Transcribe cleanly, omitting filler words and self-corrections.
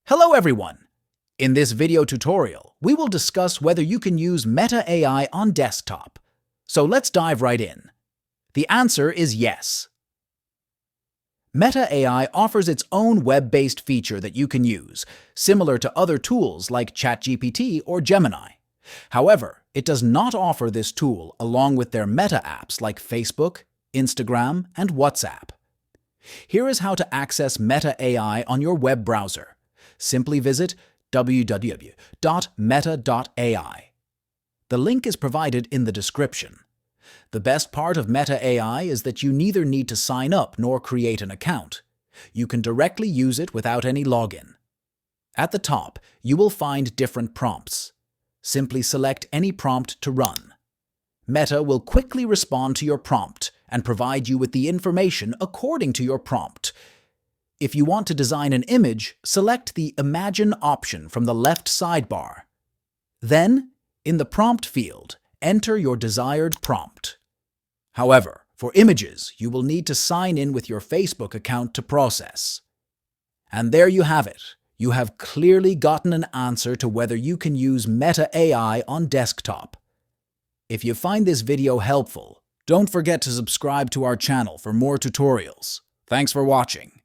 Hello everyone! In this video tutorial, we will discuss whether you can use Meta AI on desktop. So let's dive right in. The answer is yes. Meta AI offers its own web-based feature that you can use, similar to other tools like ChatGPT or Gemini. However, it does not offer this tool along with their Meta apps like Facebook, Instagram, and WhatsApp. Here is how to access Meta AI on your web browser. Simply visit www.meta.ai. The link is provided in the description. The best part of Meta AI is that you neither need to sign up nor create an account. You can directly use it without any login. At the top, you will find different prompts. Simply select any prompt to run. Meta will quickly respond to your prompt and provide you with the information according to your prompt. If you want to design an image, select the Imagine option from the left sidebar. Then, in the prompt field, enter your desired prompt. However, for images, you will need to sign in with your Facebook account to process. And there you have it. You have clearly gotten an answer to whether you can use Meta AI on desktop. If you find this video helpful, don't forget to subscribe to our channel for more tutorials. Thanks for watching.